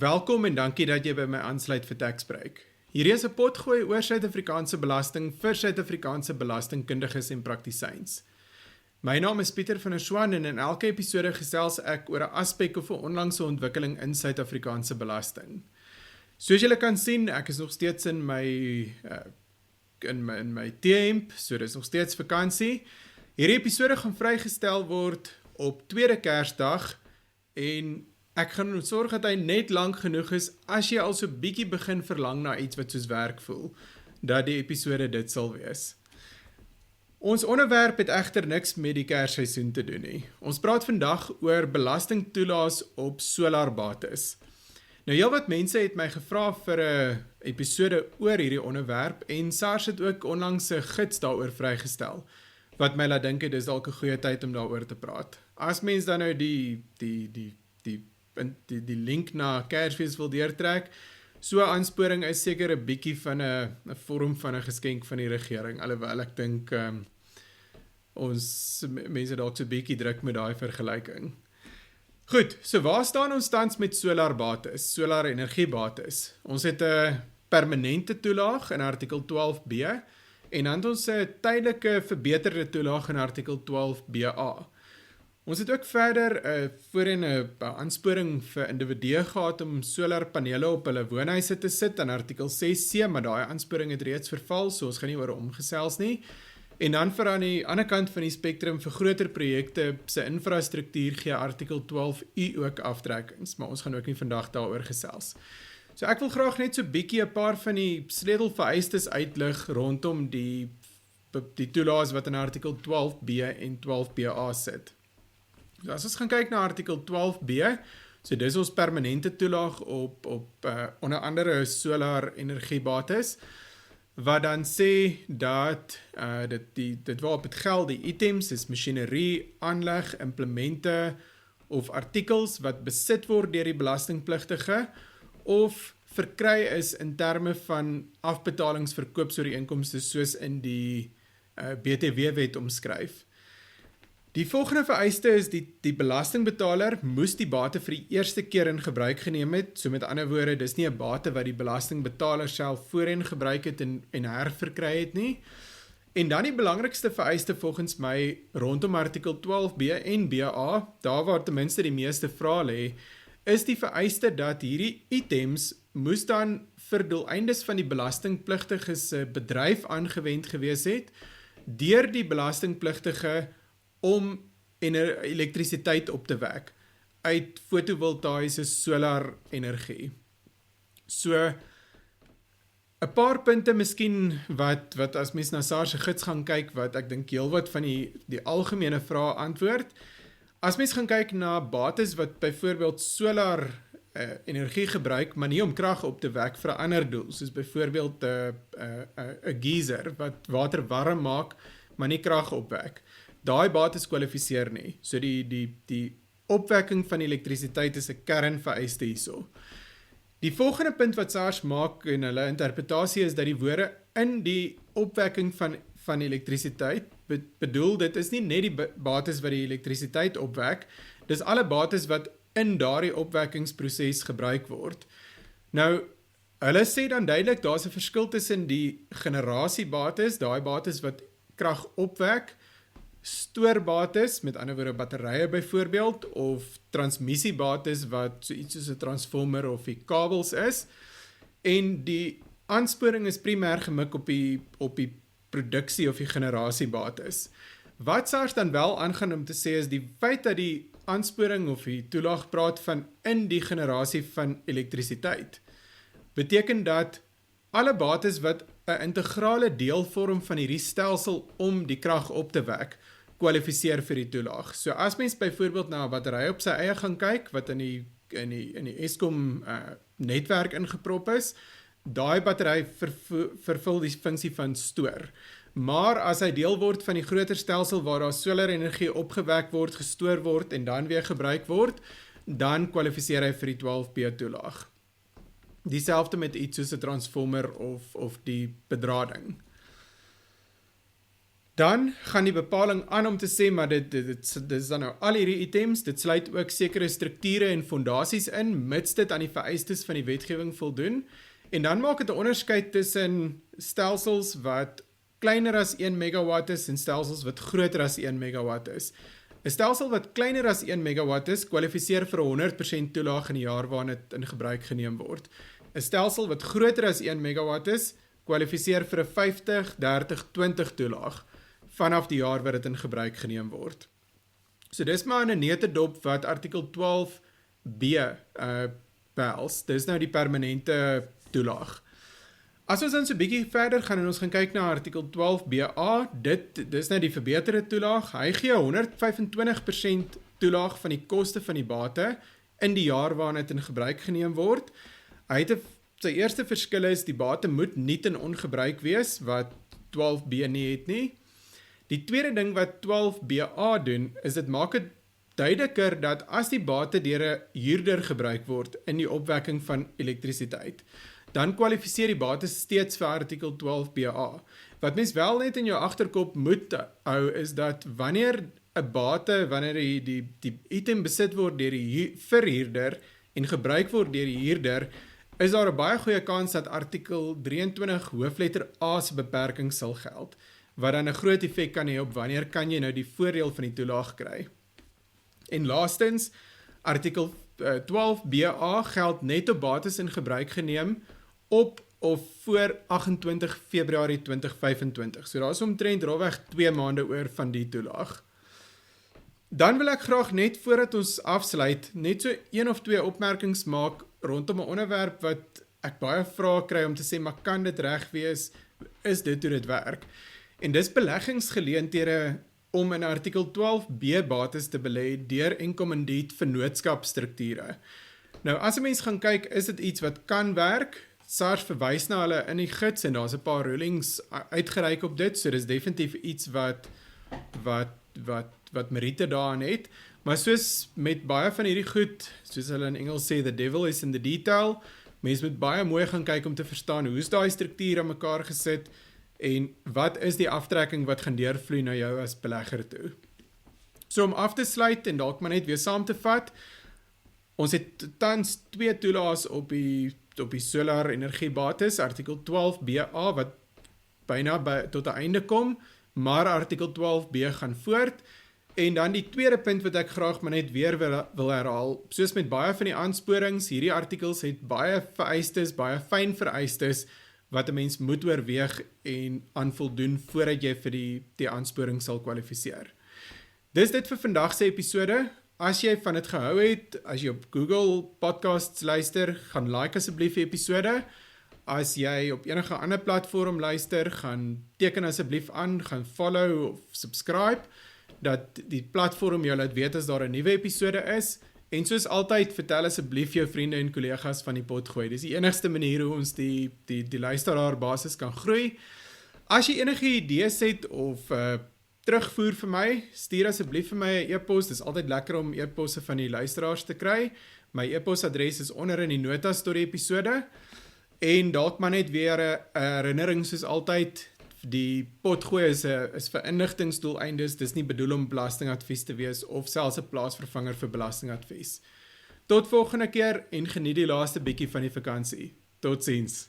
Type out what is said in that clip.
Welkom en dankie dat jy by my aansluit vir Taxbreak. Hierdie is 'n potgooi oor Suid-Afrikaanse belasting vir Suid-Afrikaanse belastingkundiges en praktisyns. My naam is Pieter van der Swaan en in elke episode gesels ek oor 'n aspek of 'n onlangse ontwikkeling in Suid-Afrikaanse belasting. Soos julle kan sien, ek is nog steeds in my T-hemp, so dis nog steeds vakansie. Hierdie episode gaan vrygestel word op tweede Kersdag en ek gaan sorg dat hy net lank genoeg is as jy al so bietjie begin verlang na iets wat soos werk voel, dat die episode dit sal wees. Ons onderwerp het egter niks met die Kersseisoen te doen nie. Ons praat vandag oor belastingtoelaas op solarbates. Nou heelwat mense het my gevra vir 'n episode oor hierdie onderwerp en SARS het ook onlangs 'n gids daaroor vrygestel, wat my laat dink dis dalk 'n goeie tyd om daaroor te praat. As mens dan nou die link na Kersfees wil deurtrek, so 'n aansporing is seker 'n bietjie van 'n vorm van 'n geskenk van die regering, alhoewel ek dink ons mense dalk so 'n bietjie druk met daai vergelyking. Goed, so waar staan ons tans met solarbates, solar energiebates? Ons het 'n permanente toelaag in artikel 12B en dan het ons 'n tydelike verbeterde toelaag in artikel 12BA. Ons het ook verder voorheen 'n aansporing vir individue gehad om solarpanele op hulle woonhuise te sit in artikel 6C, maar daai aansporing het reeds verval, so ons gaan nie oor omgesels nie. En dan vir aan die ander kant van die spektrum vir groter projekte se infrastruktuur gee artikel 12U ook aftrekkings, maar ons gaan ook nie vandag daaroor gesels. So ek wil graag net so bietjie 'n paar van die sleutelvereistes uitlig rondom die toelaas wat in artikel 12B en 12BA sit. So as ons gaan kyk na artikel 12B, so dis ons permanente toelaag op onder andere solar energiebates, wat dan sê dat dit waarop het geld, die items is masjinerie, aanleg, implemente of artikels wat besit word deur die belastingpligtige of verkry is in terme van afbetalingsverkoopsooreenkomste soos in die BTW-wet omskryf. Die volgende vereiste is die belastingbetaler moes die bate vir die eerste keer in gebruik geneem het, so met ander woorde, dis nie 'n bate wat die belastingbetaler self voorheen gebruik het en herverkry het nie. En dan die belangrikste vereiste volgens my rondom artikel 12B en BA, daar waar ten minste die meeste vrae lê, is die vereiste dat hierdie items moes dan vir doeleindes van die belastingpligtige se bedryf aangewend gewees het, deur die belastingpligtige om elektrisiteit op te wek uit fotovoltaïese solar energie. So 'n paar punte miskien wat as mens na SARS se gids gaan kyk, wat ek dink heelwat van die algemene vrae antwoord. As mens gaan kyk na bates wat byvoorbeeld solar energie gebruik, maar nie om krag op te wek vir 'n ander doel, soos byvoorbeeld 'n geyser wat water warm maak, maar nie krag opwek. Daai bates kwalifiseer nie. So die opwekking van elektrisiteit is 'n kernvereiste hierso. Die volgende punt wat SARS maak in hulle interpretasie is dat die woorde in die opwekking van elektrisiteit bedoel, dit is nie net die bates wat die elektrisiteit opwek, dis alle bates wat in daardie opwekkingsproses gebruik word. Nou, hulle sê dan duidelik, daar's 'n verskil tussen die generasiebates, daai bates wat krag opwek, stoorbates, met ander woorde batterye byvoorbeeld, of transmissiebates wat so iets soos 'n transformer of die kabels is, en die aansporing is primêr gemik op die produksie of die generasiebates. Wat SARS dan wel aangaan om te sê is die feit dat die aansporing of die toelaag praat van in die generasie van elektrisiteit, beteken dat alle bates wat 'n integrale deel vorm van hierdie stelsel om die krag op te wek, kwalifiseer vir die toelaag. So as mens byvoorbeeld na 'n battery op sy eie gaan kyk, wat in die Eskom netwerk ingeprop is, daai battery vervul die funksie van stoor. Maar as hy deel word van die groter stelsel waar daar solar energie opgewek word, gestoor word en dan weer gebruik word, dan kwalifiseer hy vir die 12B toelaag. Dieselfde met iets soos 'n transformer of die bedrading. Dan gaan die bepaling aan om te sê, maar dit is dan nou al hierdie items, dit sluit ook sekere strukture en fondasies in, mits dit aan die vereistes van die wetgewing voldoen. En dan maak dit 'n onderskeid tussen stelsels wat kleiner as 1 megawatt is en stelsels wat groter as 1 megawatt is. 'n Stelsel wat kleiner as 1 megawatt is, kwalifiseer vir 'n 100% toelaag in die jaar waarin dit in gebruik geneem word. 'n Stelsel wat groter as 1 megawatt is, kwalifiseer vir 'n 50, 30, 20 toelaag vanaf die jaar wat dit in gebruik geneem word. So dis maar in 'n neutedop wat artikel 12b behels. Dis nou die permanente toelaag. As ons dan so 'n bietjie verder gaan en ons gaan kyk na artikel 12BA, dis nou die verbeterde toelaag. Hy gee 125% toelaag van die koste van die bate in die jaar waarin dit in gebruik geneem word. Sy eerste verskil is die bate moet niet en ongebruik wees, wat 12B nie het nie. Die tweede ding wat 12BA doen, is dit maak dit duideliker dat as die bate deur 'n huurder gebruik word in die opwekking van elektrisiteit, dan kwalifiseer die bate steeds vir artikel 12BA. Wat mens wel net in jou agterkop moet hou, is dat wanneer 'n bate, wanneer die item besit word deur die verhuurder en gebruik word deur die huurder, is daar 'n baie goeie kans dat artikel 23 hoofletter A se beperking sal geld, wat dan 'n groot effek kan hê op wanneer kan jy nou die voordeel van die toelaag kry. En laastens, artikel 12BA geld net op bates in gebruik geneem op of voor 28 Februarie 2025. So daar is omtrent rofweg 2 maande oor van die toelaag. Dan wil ek graag net voordat ons afsluit, net so 1 of 2 opmerkings maak rondom 'n onderwerp wat ek baie vrae kry om te sê, maar kan dit reg wees? Is dit hoe dit werk? En dis beleggingsgeleenthede om in artikel 12b bates te belê deur en kommandiet vennootskapstrukture. Nou, as 'n mens gaan kyk, is dit iets wat kan werk. SARS verwys na hulle in die gids en daar's 'n paar rulings uitgereik op dit, so dis definitief iets wat meriete daarin het. Maar soos met baie van hierdie goed, soos hulle in Engels sê, the devil is in the detail. Mens moet baie mooi gaan kyk om te verstaan hoe is daai struktuur aan mekaar gesit en wat is die aftrekking wat gaan deurvloei na jou as belegger toe. So om af te sluit en dalk maar net weer saam te vat, ons het tans 2 toelaas op die solar energiebates, artikel 12BA wat byna tot 'n einde kom, maar artikel 12B gaan voort. En dan die tweede punt wat ek graag maar net weer wil herhaal, soos met baie van die aansporings, hierdie artikels het baie vereistes, baie fyn vereistes, wat 'n mens moet oorweeg en aan voldoen voordat jy vir die aansporing sal kwalifiseer. Dis dit vir vandag se episode. As jy van dit gehou het, as jy op Google Podcasts luister, gaan like asseblief die episode. As jy op enige ander platform luister, gaan teken asseblief aan, gaan follow of subscribe, dat die platform jou laat weet as daar 'n nuwe episode is. En soos altyd, vertel asseblief jou vriende en kollegas van die Potgooi. Dis die enigste manier hoe ons die luisteraar basis kan groei. As jy enige idees het of terugvoer vir my, stuur asseblief vir my 'n e-pos. Dis altyd lekker om e-posse van die luisteraars te kry. My e-posadres is onder in die notas tot die episode. En dalk maar net weer 'n herinnering soos altyd. Die Potgooi is vir inligtingsdoeleindes, dis nie bedoel om belastingadvies te wees of selfs 'n plaasvervanger vir belastingadvies. Tot volgende keer en geniet die laaste bietjie van die vakansie. Totsiens.